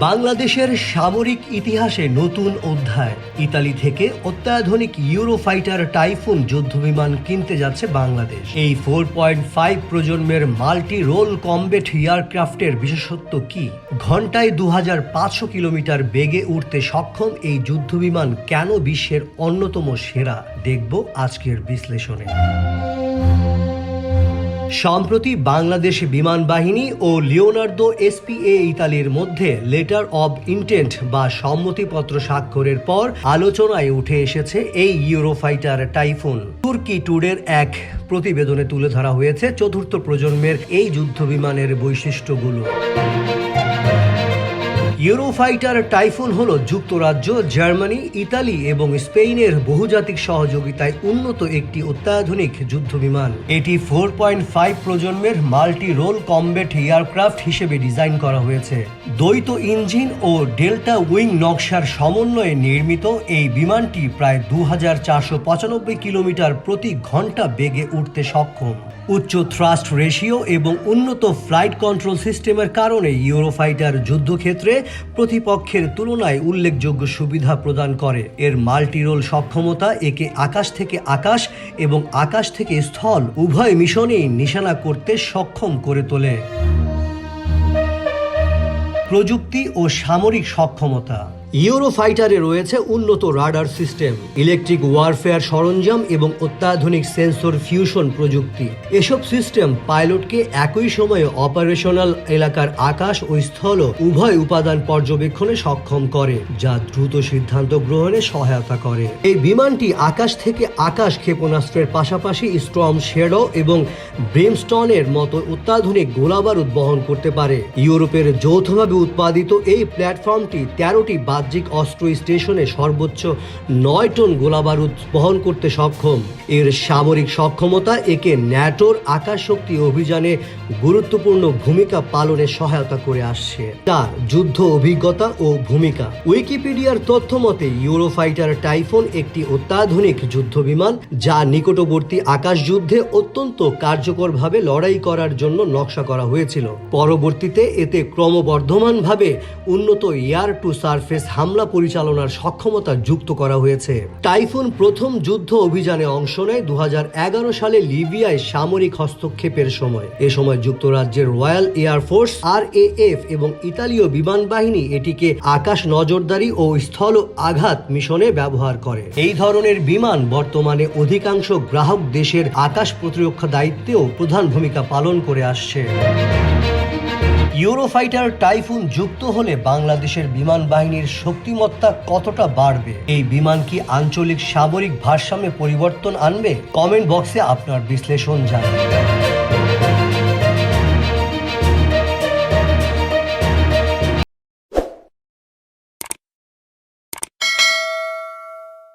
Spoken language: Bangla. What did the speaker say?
বাংলাদেশের সামরিক ইতিহাসে নতুন অধ্যায়। ইতালি থেকে অত্যাধুনিক ইউরোফাইটার টাইফুন যুদ্ধবিমান কিনতে যাচ্ছে বাংলাদেশ। এই 4.5 প্রজন্মের মাল্টি রোল কমব্যাট এয়ারক্রাফটের বিশেষত্ব কি? ঘন্টায় 2500 কিলোমিটার বেগে উঠতে সক্ষম এই যুদ্ধবিমান কেন বিশ্বের অন্যতম সেরা, দেখব আজকের বিশ্লেষণে। সম্প্রতি বাংলাদেশ বিমান বাহিনী ও লিওনার্দো এসপিএ ইতালির মধ্যে লেটার অব ইন্টেন্ট বা সম্মতিপত্র স্বাক্ষরের পর আলোচনায় উঠে এসেছে এই ইউরোফাইটার টাইফুন। তুর্কি টুডের এক প্রতিবেদনে তুলে ধরা হয়েছে চতুর্থ প্রজন্মের এই যুদ্ধবিমানের বৈশিষ্ট্যগুলো। ইউরোফাইটার টাইফুন হল যুক্তরাজ্য, জার্মানি, ইতালি এবং স্পেনের বহুজাতিক সহযোগিতায় উন্নত একটি অত্যাধুনিক যুদ্ধবিমান। এটি 4.5 প্রজন্মের মাল্টি রোল কমব্যাট এয়ারক্রাফট হিসেবে ডিজাইন করা হয়েছে। দ্বৈত ইঞ্জিন ও ডেল্টা উইং নকশার সমন্বয়ে নির্মিত এই বিমানটি প্রায় 2495 কিলোমিটার প্রতি ঘন্টা বেগে উঠতে সক্ষম। উচ্চ থ্রাস্ট রেশিও এবং উন্নত ফ্লাইট কন্ট্রোল সিস্টেমের কারণে ইউরোফাইটার যুদ্ধক্ষেত্রে প্রতিপক্ষের তুলনায় উল্লেখযোগ্য সুবিধা প্রদান করে। এর মাল্টিরোল সক্ষমতা একে আকাশ থেকে আকাশ এবং আকাশ থেকে স্থল উভয় মিশনেই নিশানা করতে সক্ষম করে তোলে। প্রযুক্তি ও সামরিক সক্ষমতা। ইউরোফাইটারে রয়েছে উন্নত রাডার সিস্টেম, ইলেকট্রিক ওয়ারফেয়ার সরঞ্জাম এবং অত্যাধুনিক সেন্সর ফিউশন প্রযুক্তি। এসব সিস্টেম পাইলটকে একই সময়ে অপারেশনাল এলাকার আকাশ ও স্থল উভয় উপাদান পর্যবেক্ষণে সক্ষম করে, যা দ্রুত সিদ্ধান্ত গ্রহণে সহায়তা করে। এই বিমানটি আকাশ থেকে আকাশ ক্ষেপণাস্ত্রের পাশাপাশি স্টর্ম শ্যাডো এবং ব্রিমস্টনের মতো অত্যাধুনিক গোলাবারুদ বহন করতে পারে। ইউরোপের যৌথভাবে উৎপাদিত এই প্ল্যাটফর্মটি 13টি বাহ্যিক অস্ত্র স্টেশনে সর্বোচ্চ 9 টন গোলাবারুদ বহন করতে সক্ষম। এর সামরিক সক্ষমতা একে ন্যাটোর আকাশ শক্তি অভিযানে গুরুত্বপূর্ণ ভূমিকা পালনে সহায়তা করে আসছে। তার যুদ্ধ অভিজ্ঞতা ও ভূমিকা। উইকিপিডিয়ার তথ্য মতে ইউরোফাইটার টাইফুন একটি অত্যাধুনিক যুদ্ধবিমান যা নিকটবর্তী আকাশ যুদ্ধে অত্যন্ত কার্যকরভাবে লড়াই করার জন্য নকশা করা হয়েছিল। পরবর্তীতে এতে ক্রমবর্ধমানভাবে উন্নত এয়ার টু সারফেস হামলা পরিচালনার সক্ষমতা যুক্ত করা হয়েছে। টাইফুন প্রথম যুদ্ধ অভিযানে অংশ নেয় 2011 সালে লিবিয়ায় সামরিক হস্তক্ষেপের সময়। এ সময় যুক্তরাজ্যের রয়্যাল এয়ারফোর্স RAF এবং ইতালীয় বিমান বাহিনী এটিকে আকাশ নজরদারি ও স্থল আঘাত মিশনে ব্যবহার করে। এই ধরনের বিমান বর্তমানে অধিকাংশ গ্রাহক দেশের আকাশ প্রতিরক্ষা দায়িত্বেও প্রধান ভূমিকা পালন করে আসছে। ইউরোফাইটার টাইফুন যুক্ত হলে বাংলাদেশের বিমান বাহিনীর শক্তিমত্তা কতটা বাড়বে? এই বিমান কি আঞ্চলিক সামরিক ভারসাম্যে পরিবর্তন আনবে? কমেন্ট বক্সে আপনার বিশ্লেষণ জানান।